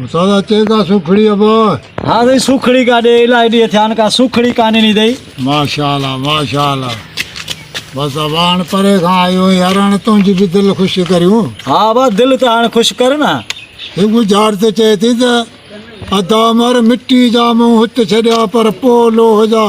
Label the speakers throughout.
Speaker 1: सादा चेगा सुखड़ी अब।
Speaker 2: हाँ दई सुखड़ी का दे इलाही डी ध्यान का सुखड़ी काने नहीं दई।
Speaker 1: माशाल्लाह माशाल्लाह। बस अबान परे खां आयो यारान तुंहिंजी बि दिल खुश करियूं।
Speaker 2: हाँ बस दिल तो हाणे खुश कर ना।
Speaker 1: हिकु गुज़ार ते चए थी त अदा मर मिट्टी जा मुंह हित छॾिया पर पोइ लोह जा।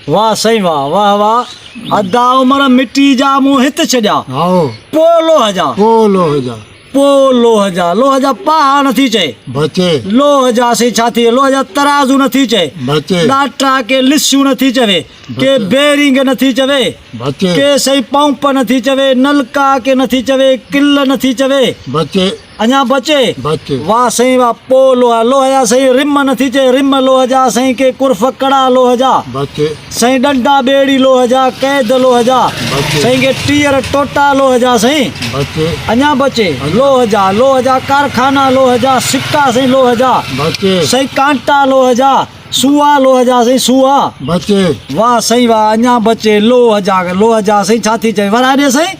Speaker 2: वाह सही वाह वाह वाह। अदा उमर मिट्टी जा मुंह हित छॾिया
Speaker 1: आओ
Speaker 2: पोइ लोह जा।
Speaker 1: पोइ लोह जा।
Speaker 2: पोइ लोह जा पाहा नथी चए।
Speaker 1: बचे
Speaker 2: लोह जा से छा थी लोह जा तराजू नथी चए।
Speaker 1: बचे
Speaker 2: डाटा के लिस्यू नथी चवे के बेरिंग नथी चवे
Speaker 1: बचे
Speaker 2: के सही पंप नथी चवे नलका के नथी चवे किल नथी चवे
Speaker 1: बचे
Speaker 2: अञा बचे।
Speaker 1: बचे
Speaker 2: वाह सही वाह। पोइ लोह जा सही रिम नथी चए रिम लोह जा सही के कुर्फ कड़ा लोह जा
Speaker 1: बचे
Speaker 2: सही डंडा बेड़ी लोह जा कैद लोह जा
Speaker 1: बचे
Speaker 2: सही के टीयर टोटा लोह जा सही
Speaker 1: बचे
Speaker 2: अञा बचे। लोह जा कारखाना लोह जा सिक्का सही लोह जा
Speaker 1: बचे
Speaker 2: सही कांटा लोह जा सुआ लोह जा सही सुआ
Speaker 1: बचे
Speaker 2: वाह सही वाह। अञा बचे लोह जा सही छा थी चए वराए ॾे सही।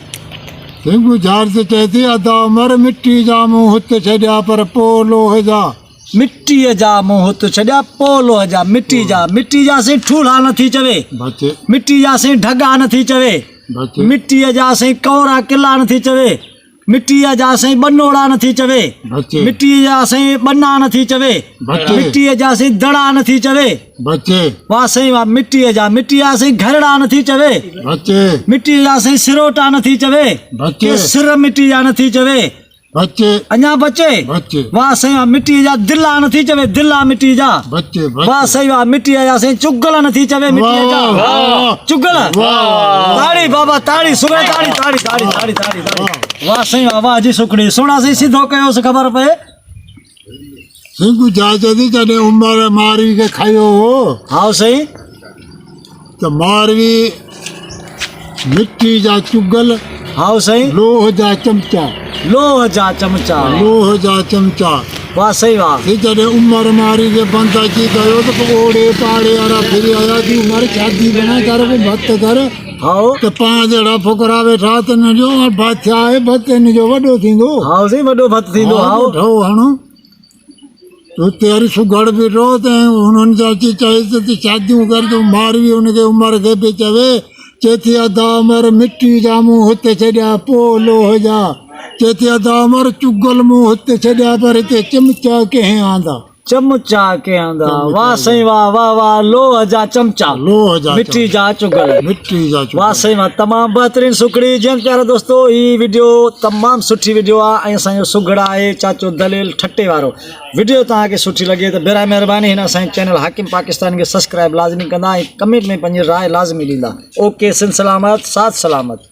Speaker 1: हिकु गुज़ार ते चए थी अदा मर मिट्टी जा मुंह हित छॾिया पर पोइ लोह जा।
Speaker 2: मिट्टीअ जा मुंह हुत छॾिया पोइ लोह जा। मिट्टी जा सही ठूला नथी चवे।
Speaker 1: बचे
Speaker 2: मिट्टी जा सही ढगा नथी चवे।
Speaker 1: बचे
Speaker 2: मिट्टीअ जा सही कौरा किला नथी चवे। मिट्टीअ जा सही बनोड़ा नथी चवे।
Speaker 1: बचे
Speaker 2: मिट्टीअ जा सही बन्ना नथी चवे।
Speaker 1: बचे
Speaker 2: मिट्टीअ जा सही दड़ा नथी चवे।
Speaker 1: बचे
Speaker 2: वाह सही वाह। मिट्टीअ जा सही घरड़ा नथी चवे।
Speaker 1: बचे
Speaker 2: मिट्टीअ जा सही सिरोटा नथी चवे
Speaker 1: बचे
Speaker 2: के सिर मिट्टी जा नथी चवे
Speaker 1: बचे
Speaker 2: अञा बचे।
Speaker 1: बचे
Speaker 2: वाह सही वाह। मिट्टीअ जा दिला नथी चवे दिला मिट्टी जा।
Speaker 1: बचे
Speaker 2: वाह सही वाह। मिट्टीअ जा सही चुगल नथी चवे मिट्टीअ जा चुगल। ताड़ी बाबा ताड़ी सुबह ताड़ी ताड़ी ताड़ी ताड़ी ताड़ी ताड़ी। वाह सही वाह वाह जी सुखड़ी सोना सही सिधो कयोसि ख़बर पए।
Speaker 1: हिकु गुज़ार ते थी जॾहिं उमर मारवी खे खयो हो
Speaker 2: हाँ सही
Speaker 1: त मारवी मिट्टी जा चुगल
Speaker 2: हाँ सही
Speaker 1: लोह जा चमचा
Speaker 2: लोह जा चमचा
Speaker 1: लोह जा चमचा।
Speaker 2: वाह सही वाह।
Speaker 1: ते जॾहिं उमर मारी खे बंदि अची कयो त पोइ ओड़े पाड़े वारा फिरी आया थी उमर शादी बना कर पोइ भत कर
Speaker 2: हाँ
Speaker 1: त पाण जहिड़ा फुकरा वेठा त हिन जो भत आहे भत हिन जो वॾो थींदो।
Speaker 2: हाँ सही वॾो भत थींदो। हाँ
Speaker 1: ठहो हणो तो तेरी सुगड़ बि रो त हुननि जा अची चएसि त शादियूं कर त मारवी हुनखे उमर खे बि चए थी अदा उमर मिट्टी जा मुंह हिते छॾिया पोइ लोह जा। चए थी अदा उमर चुगल मुंह हिते छॾिया पर हिते चमचा कंहिं आंदा।
Speaker 2: चमचा के आंदा। वाह सही वाह वाह वाह। लोह जा चमचा
Speaker 1: लोह जा
Speaker 2: मिट्टी जा चुगल
Speaker 1: मिट्टी जा चुगल।
Speaker 2: वाह सही वाह। तमामु बहितरीन सुखड़ी जंहिं प्यारा दोस्तो ही वीडियो तमामु सुठी वीडियो आहे ऐं असांजो सुघड़ा आहे चाचो दलेल ठटे वारो। वीडियो तव्हांखे सुठी लॻे त बेरा महिरबानी हिन असांजे चैनल हाकिम पाकिस्तान खे सब्सक्राइब लाज़मी कंदा ऐं कमेंट में पंहिंजी राय लाज़मी ॾींदा। ओके सिन सलामत साथ सलामत।